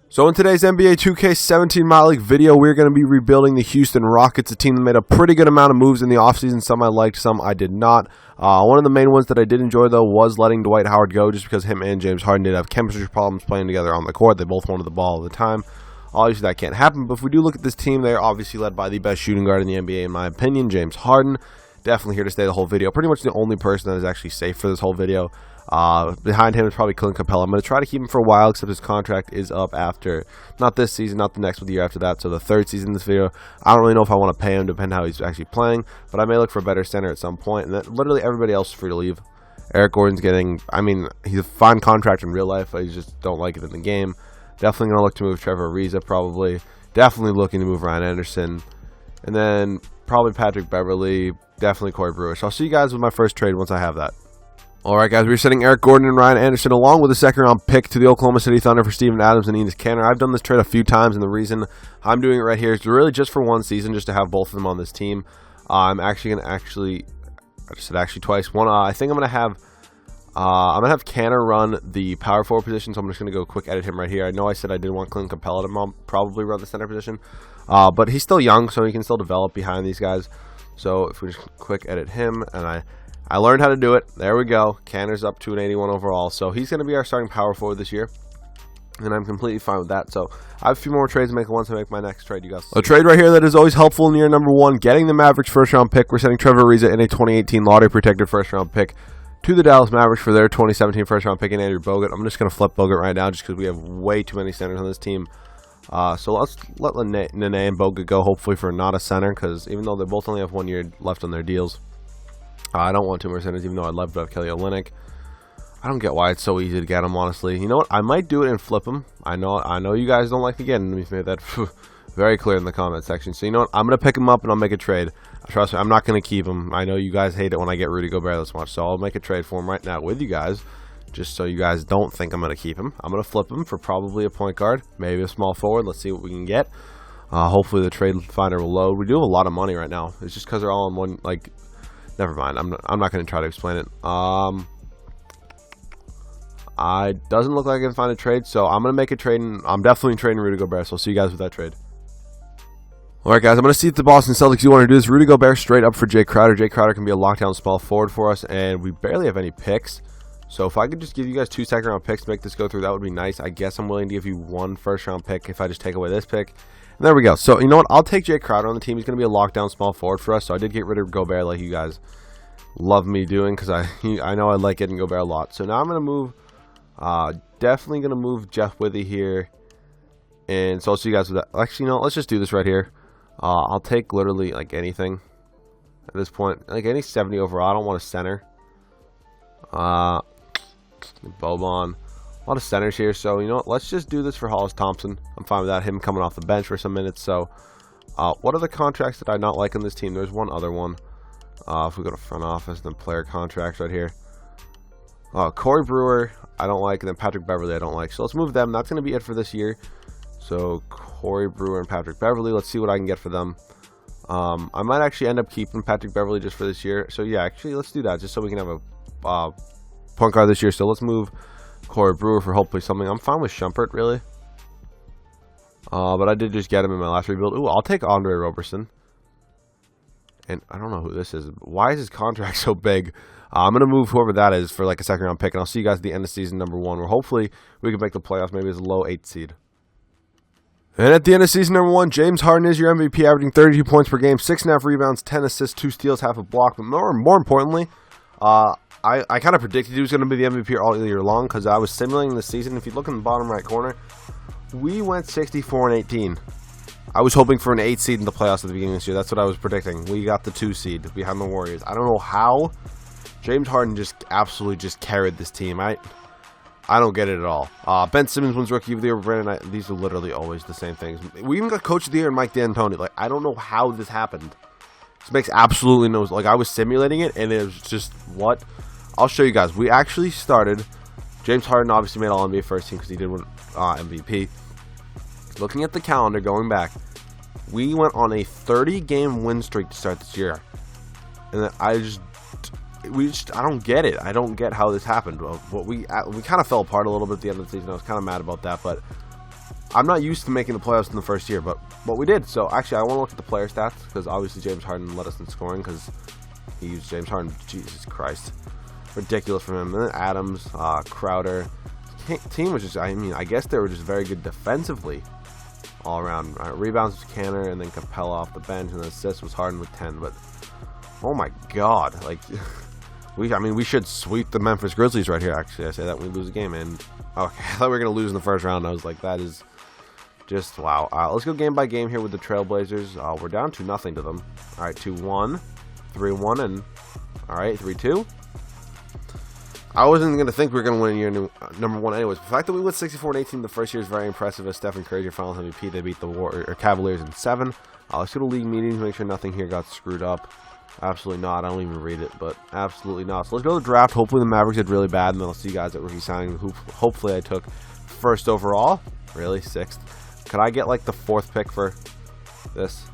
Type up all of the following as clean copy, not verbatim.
So in today's NBA 2K17 Myleague video, we're going to be rebuilding the Houston Rockets, a team that made a pretty good amount of moves in the offseason. Some I liked, some I did not. One of the main ones that I did enjoy, though, was letting Dwight Howard go, just because him and James Harden did have chemistry problems playing together on the court. They both wanted the ball all the time. Obviously, that can't happen, but if we do look at this team, they're obviously led by the best shooting guard in the NBA, in my opinion, James Harden. Definitely here to stay the whole video. Pretty much the only person that is actually safe for this whole video. Behind him is probably Clint Capella. I'm going to try to keep him for a while, except his contract is up after, not this season, not the next, but the year after that, so the third season in this video. I don't really know if I want to pay him, depending on how he's actually playing, but I may look for a better center at some point, and then literally everybody else is free to leave. Eric Gordon's getting, he's a fine contract in real life, I just don't like it in the game. Definitely going to look to move Trevor Ariza, probably. Definitely looking to move Ryan Anderson, and then probably Patrick Beverley, definitely Corey Brewer. So I'll see you guys with my first trade once I have that. Alright guys, we're sending Eric Gordon and Ryan Anderson along with a second-round pick to the Oklahoma City Thunder for Steven Adams and Enes Kanter. I've done this trade a few times, and the reason I'm doing it right here is really just for one season, just to have both of them on this team. I'm actually going to I just said actually twice. One, I think I'm going to have Kanter run the power forward position, so I'm just going to go quick edit him right here. I know I said I did want Clint Capella to probably run the center position, but he's still young, so he can still develop behind these guys. So if we just quick edit him, and I learned how to do it. There we go. Kanter's up to an 81 overall. So he's going to be our starting power forward this year. And I'm completely fine with that. So I have a few more trades to make once I make my next trade, you guys. A trade right here that is always helpful in year number one. Getting the Mavericks first-round pick. We're sending Trevor Ariza in a 2018 lottery-protected first-round pick to the Dallas Mavericks for their 2017 first-round pick in Andrew Bogut. I'm just going to flip Bogut right now just because we have way too many centers on this team. So let's let Nene and Bogut go, hopefully for not a center, because even though they both only have 1 year left on their deals, I don't want two more centers, even though I'd love to have Kelly Olynyk. I don't get why it's so easy to get him, honestly. You know what? I might do it and flip him. I know you guys don't like to get him. We've made that very clear in the comment section. So you know what? I'm going to pick him up and I'll make a trade. Trust me, I'm not going to keep him. I know you guys hate it when I get Rudy Gobert this much, so I'll make a trade for him right now with you guys, just so you guys don't think I'm going to keep him. I'm going to flip him for probably a point guard, maybe a small forward. Let's see what we can get. Hopefully the trade finder will load. We do have a lot of money right now. It's just because they're all in one, like... Never mind. I'm not going to try to explain it. I doesn't look like I can find a trade, so I'm going to make a trade, and I'm definitely trading Rudy Gobert, so I'll see you guys with that trade. Alright guys, I'm going to see if the Boston Celtics do want to do this. Rudy Gobert straight up for Jay Crowder. Jay Crowder can be a lockdown small forward for us, and we barely have any picks. So if I could just give you guys 2 second-round picks to make this go through, that would be nice. I guess I'm willing to give you 1 first-round pick if I just take away this pick. And there we go. So, you know what? I'll take Jay Crowder on the team. He's going to be a lockdown small forward for us. So, I did get rid of Gobert like you guys love me doing, because I know I like getting Gobert a lot. So, now I'm going to move, definitely going to move Jeff Withey here. And so, I'll see you guys with that. Actually, no, let's just do this right here. I'll take literally, like, anything at this point. Like, any 70 overall. I don't want a center. Boban. A lot of centers here, so you know what? Let's just do this for Hollis Thompson. I'm fine with that. Him coming off the bench for some minutes. So, what are the contracts that I not like on this team? There's one other one. If we go to front office, then player contracts right here. Corey Brewer, I don't like, and then Patrick Beverley, I don't like. So let's move them. That's going to be it for this year. So Corey Brewer and Patrick Beverley. Let's see what I can get for them. I might actually end up keeping Patrick Beverley just for this year. So yeah, actually, let's do that just so we can have a point guard this year. So let's move Corey Brewer for hopefully something. I'm fine with Shumpert, really. But I did just get him in my last rebuild. Ooh, I'll take Andre Roberson. And I don't know who this is. Why is his contract so big? I'm going to move whoever that is for like a second-round pick. And I'll see you guys at the end of season number 1, where hopefully we can make the playoffs, maybe as a low 8th seed. And at the end of season number 1, James Harden is your MVP, averaging 32 points per game, 6.5 rebounds, 10 assists, 2 steals, half a block. But more importantly, I kind of predicted he was going to be the MVP all year long, because I was simulating the season. If you look in the bottom right corner, we went 64-18. I was hoping for an 8 seed in the playoffs at the beginning of this year. That's what I was predicting. We got the 2 seed behind the Warriors. I don't know how James Harden just absolutely just carried this team. I don't get it at all. Ben Simmons wins Rookie of the Year. Brandon, these are literally always the same things. We even got Coach of the Year and Mike D'Antoni. Like, I don't know how this happened. This makes absolutely no sense. Like, I was simulating it, and it was just, what? I'll show you guys. We actually started. James Harden obviously made All-NBA first team because he did win MVP. Looking at the calendar, going back, we went on a 30-game win streak to start this year. And I don't get it. I don't get how this happened. We kind of fell apart a little bit at the end of the season. I was kind of mad about that, but I'm not used to making the playoffs in the first year, but we did. So actually, I want to look at the player stats because obviously James Harden led us in scoring because he used James Harden. Jesus Christ, ridiculous from him. And then Adams, Crowder. Team was just, I mean, I guess they were just very good defensively all around. Rebounds was Canner, and then Capella off the bench, and then assists was Harden with 10. But oh my God, like we should sweep the Memphis Grizzlies right here. Actually, I say that when we lose a game, and okay, I thought we were gonna lose in the first round. I was like, that is just wow. Let's go game by game here with the Trailblazers. We're down 2-0 to them. All right, 2-1, 3-1, and all right, 3-2. I wasn't going to think we were going to win year number 1 anyways. The fact that we went 64-18 the first year is very impressive. As Stephen Curry's your Finals MVP, they beat the Cavaliers in 7. Let's go to league meetings, make sure nothing here got screwed up. Absolutely not. I don't even read it, but absolutely not. So let's go to the draft. Hopefully the Mavericks did really bad, and then I'll see you guys at rookie signing. Hopefully I took 1st overall. Really? 6th? Could I get like the 4th pick for this?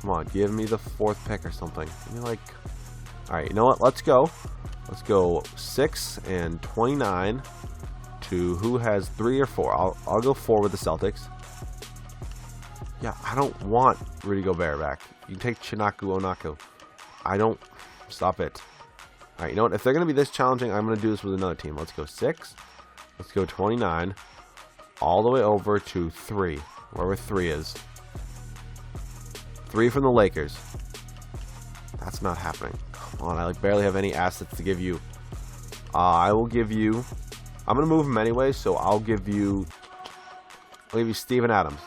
Come on, give me the 4th pick or something. Give me like... Alright, you know what? Let's go. Let's go 6 and 29 to who has 3 or 4. I'll go 4 with the Celtics. Yeah, I don't want Rudy Gobert back. You can take Chinaku Onako. I don't. Stop it. Alright, you know what? If they're going to be this challenging, I'm going to do this with another team. Let's go 6. Let's go 29. All the way over to 3. Wherever 3 is. 3 from the Lakers. That's not happening. Come on, I like barely have any assets to give you. I will give you... I'm going to move him anyway, so I'll give you Steven Adams.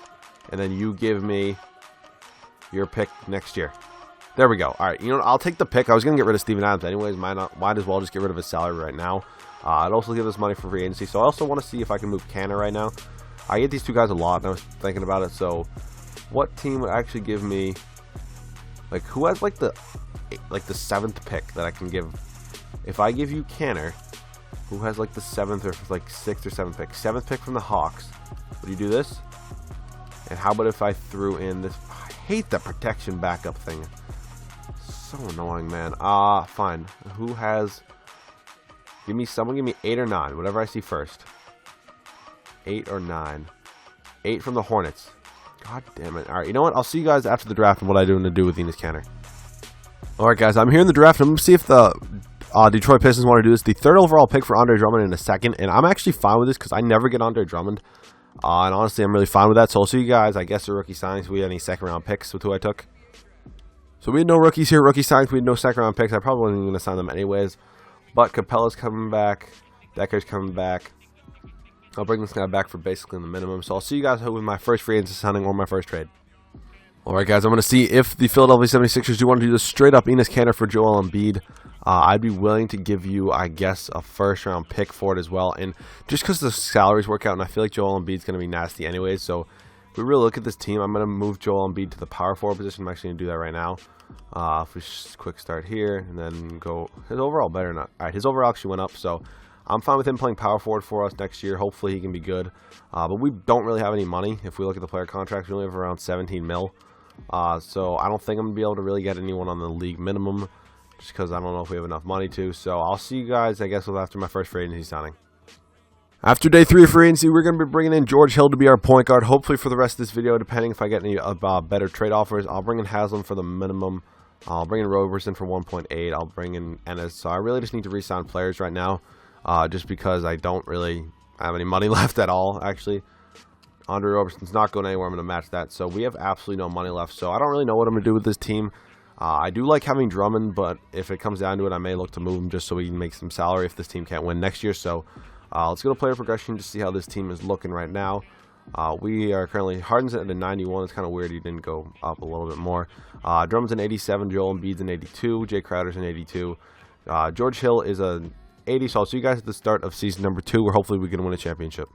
And then you give me your pick next year. There we go. Alright, you know what? I'll take the pick. I was going to get rid of Steven Adams anyways. Might as well just get rid of his salary right now. I'd also give us money for free agency. So I also want to see if I can move Canner right now. I get these two guys a lot, and I was thinking about it. So what team would actually give me... Like, who has like the 7th pick that I can give? If I give you Canner, who has like the 7th or like 6th or 7th pick? 7th pick from the Hawks. Would you do this? And how about if I threw in this? I hate that protection backup thing. So annoying, man. Fine. Who has? Give me 8 or 9. Whatever I see first. 8 or 9. 8 from the Hornets. God damn it. Alright, you know what? I'll see you guys after the draft and what I do to do with Enes Kanter. Alright, guys, I'm here in the draft. I'm going to see if the Detroit Pistons want to do this. The 3rd overall pick for Andre Drummond in a second. And I'm actually fine with this because I never get Andre Drummond. And honestly, I'm really fine with that. So I'll see you guys, I guess, the rookie signings. We had any 2nd round picks with who I took. So we had no rookies here. Rookie signings, we had no 2nd round picks. I probably wasn't going to sign them anyways. But Capella's coming back. Decker's coming back. I'll bring this guy back for basically the minimum. So I'll see you guys with my first free agency signing or my first trade. Alright guys, I'm going to see if the Philadelphia 76ers do want to do this straight up Enes Kanter for Joel Embiid. I'd be willing to give you, I guess, a 1st round pick for it as well. And just because the salaries work out, and I feel like Joel Embiid's going to be nasty anyways. So if we really look at this team, I'm going to move Joel Embiid to the power forward position. I'm actually going to do that right now. If we just quick start here and then go, his overall better not. Alright, his overall actually went up, so I'm fine with him playing power forward for us next year. Hopefully he can be good. But we don't really have any money. If we look at the player contracts, we only have around 17 mil. So I don't think I'm going to be able to really get anyone on the league minimum. Just because I don't know if we have enough money to. So I'll see you guys, I guess, after my first free agency signing. After day 3 of free agency, we're going to be bringing in George Hill to be our point guard. Hopefully for the rest of this video, depending if I get any better trade offers. I'll bring in Haslam for the minimum. I'll bring in Roberson for 1.8. I'll bring in Ennis. So I really just need to re-sign players right now. Just because I don't really have any money left at all, actually. Andre Roberson's not going anywhere. I'm going to match that. So we have absolutely no money left. So I don't really know what I'm going to do with this team. I do like having Drummond, but if it comes down to it, I may look to move him just so we can make some salary if this team can't win next year. So let's go to player progression to see how this team is looking right now. We are currently, Harden's at a 91. It's kind of weird he didn't go up a little bit more. Drummond's an 87. Joel Embiid's an 82. Jay Crowder's an 82. George Hill is a 80. So I'll see you guys at the start of season number 2, where hopefully we can win a championship.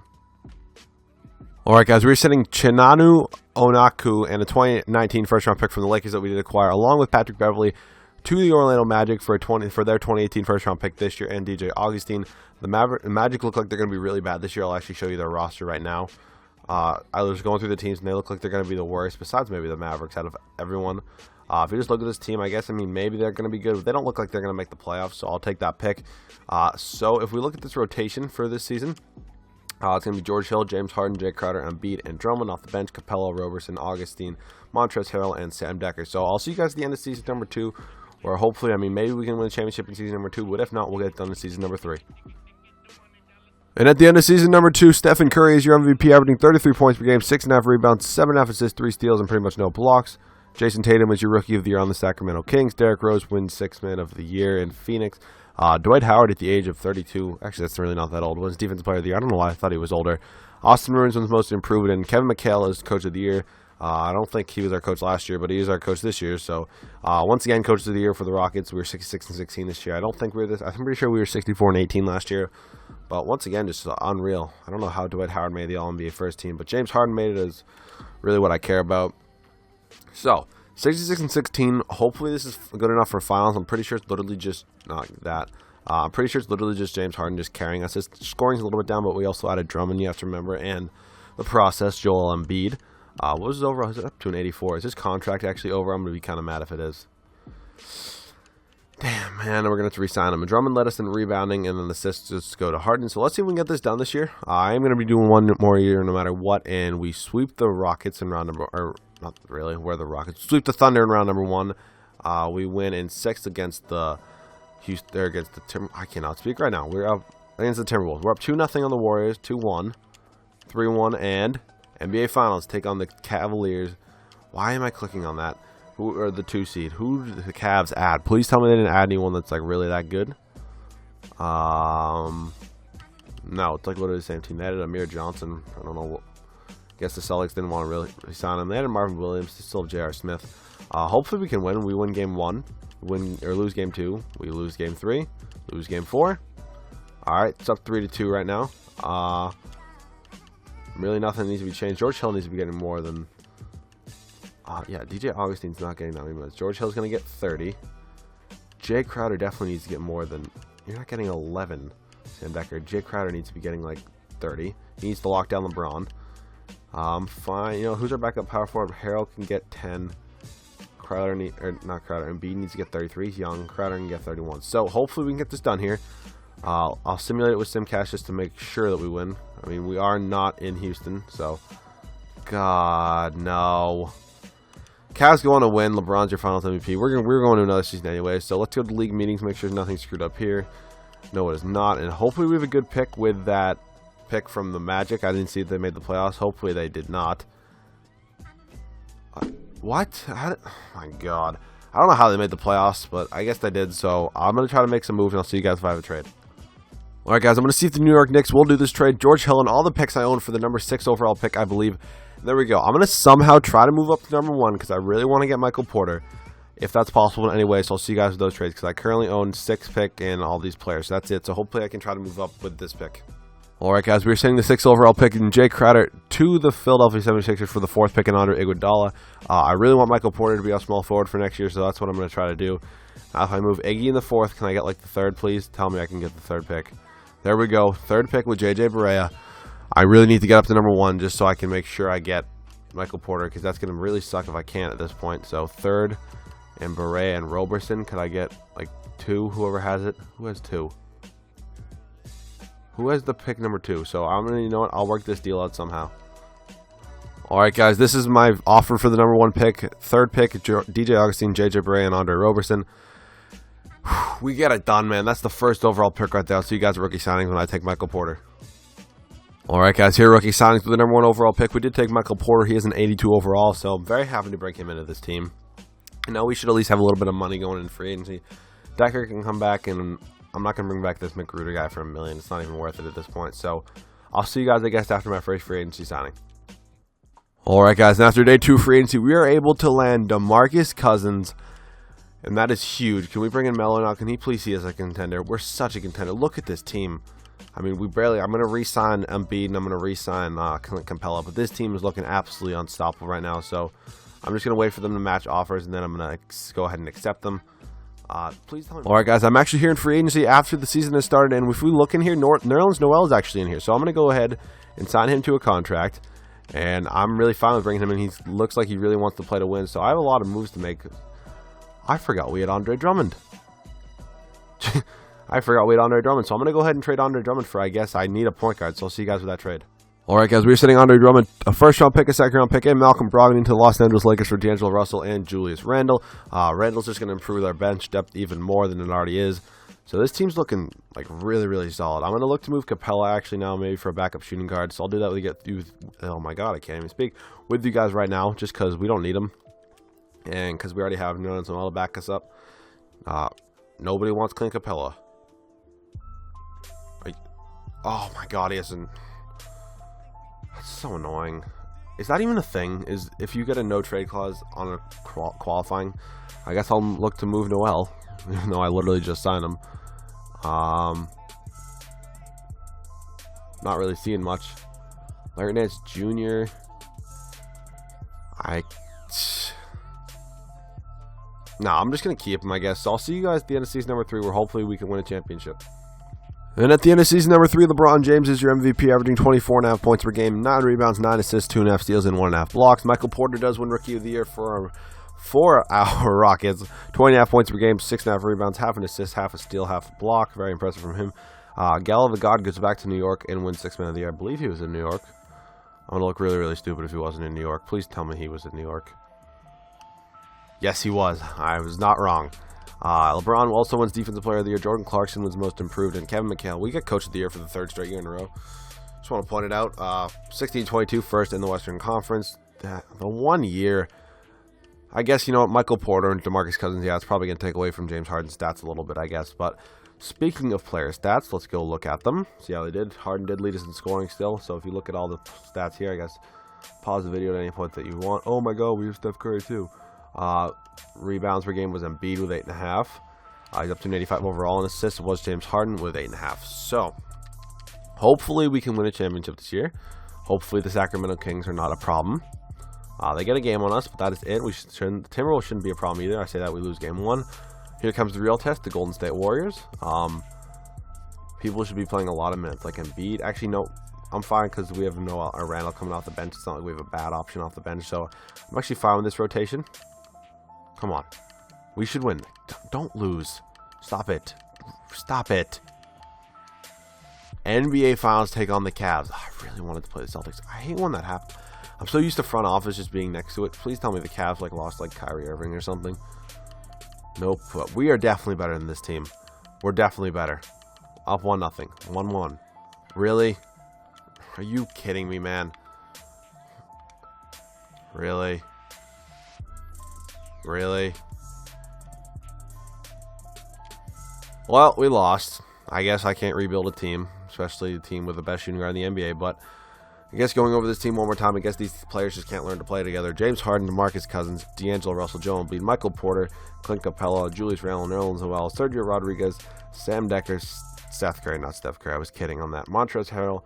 Alright guys, we're sending Chinanu Onaku and a 2019 first round pick from the Lakers that we did acquire, along with Patrick Beverly, to the Orlando Magic for their 2018 first round pick this year, and DJ Augustine. The Magic look like they're going to be really bad this year. I'll actually show you their roster right now. I was going through the teams, and they look like they're going to be the worst, besides maybe the Mavericks out of everyone. If you just look at this team, I guess, I mean, maybe they're going to be good, but they don't look like they're going to make the playoffs, so I'll take that pick. So if we look at this rotation for this season, It's going to be George Hill, James Harden, Jay Crowder, Embiid, and Drummond. Off the bench, Capella, Roberson, Augustine, Montrezl Harrell, and Sam Dekker. So I'll see you guys at the end of season number 2, where hopefully, maybe we can win the championship in season number 2, but if not, we'll get it done in season number 3. And at the end of season number 2, Stephen Curry is your MVP, averaging 33 points per game, 6.5 rebounds, 7.5 assists, 3 steals, and pretty much no blocks. Jason Tatum was your Rookie of the Year on the Sacramento Kings. Derrick Rose wins Sixth Man of the Year in Phoenix. Dwight Howard at the age of 32. Actually, that's really not that old. Wins Defensive Player of the Year. I don't know why I thought he was older. Austin Rivers wins Most Improved, and Kevin McHale is Coach of the Year. I don't think he was our coach last year, but he is our coach this year. So, once again, Coach of the Year for the Rockets. We were 66-16 this year. I don't think we were this. I'm pretty sure we were 64-18 last year. But once again, just unreal. I don't know how Dwight Howard made the All-NBA first team, but James Harden made it is really what I care about. So, 66-16. Hopefully, this is good enough for finals. I'm pretty sure it's literally just not that. I'm pretty sure it's literally just James Harden just carrying us. His scoring's a little bit down, but we also added Drummond, you have to remember, and the process, Joel Embiid. What was his overall? Is it up to an 84? Is his contract actually over? I'm going to be kind of mad if it is. Damn, man, we're going to have to re-sign him. And Drummond led us in rebounding, and then the assists just go to Harden. So let's see if we can get this done this year. I am going to be doing one more year no matter what, and we sweep the Rockets in round number, or not really, we're the Rockets. Sweep the Thunder in round number 1. We win in 6 against the Houston, against the Tim. I cannot speak right now. We're up against the Timberwolves. We're up 2-0 on the Warriors, 2-1, 3-1, and NBA Finals take on the Cavaliers. Why am I clicking on that? Who are the 2 seed? Who did the Cavs add? Please tell me they didn't add anyone that's like really that good. No, it's like literally the same team. They added Amir Johnson. I don't know. I guess the Celtics didn't want to really sign him. They added Marvin Williams. They still have J.R. Smith. Hopefully we can win. We win game 1. Win or lose game 2. We lose game 3. Lose game 4. All right, it's up 3-2 right now. Really nothing needs to be changed. George Hill needs to be getting more than... yeah, DJ Augustine's not getting that many minutes. George Hill's going to get 30. Jay Crowder definitely needs to get more than... You're not getting 11, Sam Dekker. Jay Crowder needs to be getting like 30. He needs to lock down LeBron. Fine. You know, who's our backup power forward? Harrell can get 10. Crowder, Embiid needs to get 33. He's young. Crowder can get 31. So hopefully we can get this done here. I'll simulate it with SimCash just to make sure that we win. I mean, we are not in Houston, so... God, no. Cavs going to win. LeBron's your finals MVP. We're going to another season anyway, so let's go to league meetings, make sure nothing's screwed up here. No, it is not, and hopefully we have a good pick with that pick from the Magic. I didn't see if they made the playoffs. Hopefully they did not. What? Oh my God. I don't know how they made the playoffs, but I guess they did, so I'm going to try to make some moves, and I'll see you guys if I have a trade. Alright guys, I'm going to see if the New York Knicks will do this trade. George Hill and all the picks I own for the number 6 overall pick, I believe. There we go. I'm going to somehow try to move up to number 1 because I really want to get Michael Porter, if that's possible in any way. So I'll see you guys with those trades because I currently own 6 pick and all these players. So that's it. So hopefully I can try to move up with this pick. Alright guys, we're sending the 6th overall pick in Jay Crowder to the Philadelphia 76ers for the 4th pick in Andre Iguodala. I really want Michael Porter to be our small forward for next year, so that's what I'm going to try to do. If I move Iggy in the 4th, can I get like the 3rd, please? Tell me I can get the 3rd pick. There we go. 3rd pick with JJ Barea. I really need to get up to number 1 just so I can make sure I get Michael Porter because that's going to really suck if I can't at this point. So 3rd and Barea and Roberson. Could I get like 2? Whoever has it. Who has 2? Who has the pick number 2? So I'm going to, you know what? I'll work this deal out somehow. Alright guys, this is my offer for the number 1 pick. 3rd pick, DJ Augustine, JJ Barea, and Andre Roberson. We get it done, man. That's the 1st overall pick right there. I'll see you guys at rookie signings when I take Michael Porter. Alright guys, here are rookie signings with the number 1 overall pick. We did take Michael Porter. He is an 82 overall, so I'm very happy to break him into this team. You know, we should at least have a little bit of money going in free agency. Dekker can come back, and I'm not going to bring back this McGruder guy for $1 million. It's not even worth it at this point. So I'll see you guys, I guess, after my first free agency signing. Alright guys, and after day 2 free agency, we are able to land DeMarcus Cousins. And that is huge. Can we bring in Melo now? Can he please see us a contender? We're such a contender. Look at this team. I mean, I'm going to re-sign Embiid and I'm going to re-sign Capella. But this team is looking absolutely unstoppable right now. So I'm just going to wait for them to match offers and then I'm going to go ahead and accept them. Please tell me. Alright guys, I'm actually here in free agency after the season has started. And if we look in here, Nerlens Noel is actually in here. So I'm going to go ahead and sign him to a contract. And I'm really fine with bringing him in. He looks like he really wants to play to win. So I have a lot of moves to make. I forgot we had Andre Drummond. I I forgot we had Andre Drummond, so I'm going to go ahead and trade Andre Drummond for, I guess, I need a point guard, so I'll see you guys with that trade. All right, guys, we're sitting Andre Drummond, a first-round pick, a second-round pick, and Malcolm Brogdon to the Los Angeles Lakers for D'Angelo Russell and Julius Randle. Randle's just going to improve their bench depth even more than it already is. So this team's looking like really, really solid. I'm going to look to move Capella actually now, maybe for a backup shooting guard. So I'll do that when we get through. Oh my God, I can't even speak with you guys right now, just because we don't need them, and because we already have Nerlens Noel to back us up. Nobody wants Clint Capella. Oh my God, he hasn't. That's so annoying. Is that even a thing? Is if you get a no trade clause on a qualifying? I guess I'll look to move Noel, even though I literally just signed him. Not really seeing much. Larry Nance Jr. I'm just gonna keep him, I guess. So I'll see you guys at the end of season number 3, where hopefully we can win a championship. And at the end of season number 3, LeBron James is your MVP, averaging 24.5 points per game, 9 rebounds, 9 assists, 2.5 steals, and 1.5 blocks. Michael Porter does win Rookie of the Year for our Rockets. 20.5 points per game, 6.5 rebounds, half an assist, half a steal, half a block. Very impressive from him. Gal the God goes back to New York and wins 6th Man of the Year. I believe he was in New York. I'm going to look really, really stupid if he wasn't in New York. Please tell me he was in New York. Yes, he was. I was not wrong. LeBron also wins Defensive Player of the Year. Jordan Clarkson was Most Improved. And Kevin McHale, we get Coach of the Year for the 3rd straight year in a row. Just want to point it out. 16-22, first in the Western Conference. The 1 year. I guess, you know what, Michael Porter and DeMarcus Cousins, yeah, it's probably going to take away from James Harden's stats a little bit, I guess. But speaking of player stats, let's go look at them. See how they did. Harden did lead us in scoring still. So if you look at all the stats here, I guess, pause the video at any point that you want. Oh my God, we have Steph Curry too. Rebounds per game was Embiid with 8.5. He's up to an 85 overall, and assists was James Harden with 8.5. So hopefully we can win a championship this year. Hopefully the Sacramento Kings are not a problem. They get a game on us, but that is it. The Timberwolves shouldn't be a problem either. I say that we lose game 1. Here comes the real test, the Golden State Warriors. People should be playing a lot of minutes, like Embiid. Actually, no, I'm fine because we have Noel or Randall coming off the bench. It's not like we have a bad option off the bench, so I'm actually fine with this rotation. Come on. We should win. Don't lose. Stop it. Stop it. NBA Finals take on the Cavs. I really wanted to play the Celtics. I hate when that happens. I'm so used to front office just being next to it. Please tell me the Cavs lost Kyrie Irving or something. Nope. But we are definitely better than this team. We're definitely better. Up 1-0. 1-1. Really? Are you kidding me, man? Really? Really? Well, we lost. I guess I can't rebuild a team, especially a team with the best shooting guard in the NBA, but I guess going over this team one more time, I guess these players just can't learn to play together. James Harden, DeMarcus Cousins, D'Angelo Russell, Joel Embiid, Michael Porter, Clint Capella, Julius Randle, Nerlens Noel, Sergio Rodriguez, Sam Decker, Seth Curry, not Steph Curry, I was kidding on that, Montrezl Harrell,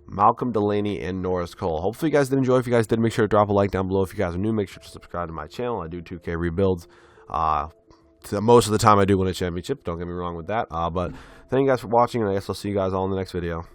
Malcolm Delaney, and Norris Cole. Hopefully you guys did enjoy. If you guys did, make sure to drop a like down below. If you guys are new, make sure to subscribe to my channel. I do 2K rebuilds. Most of the time I do win a championship. Don't get me wrong with that. But thank you guys for watching, and I guess I'll see you guys all in the next video.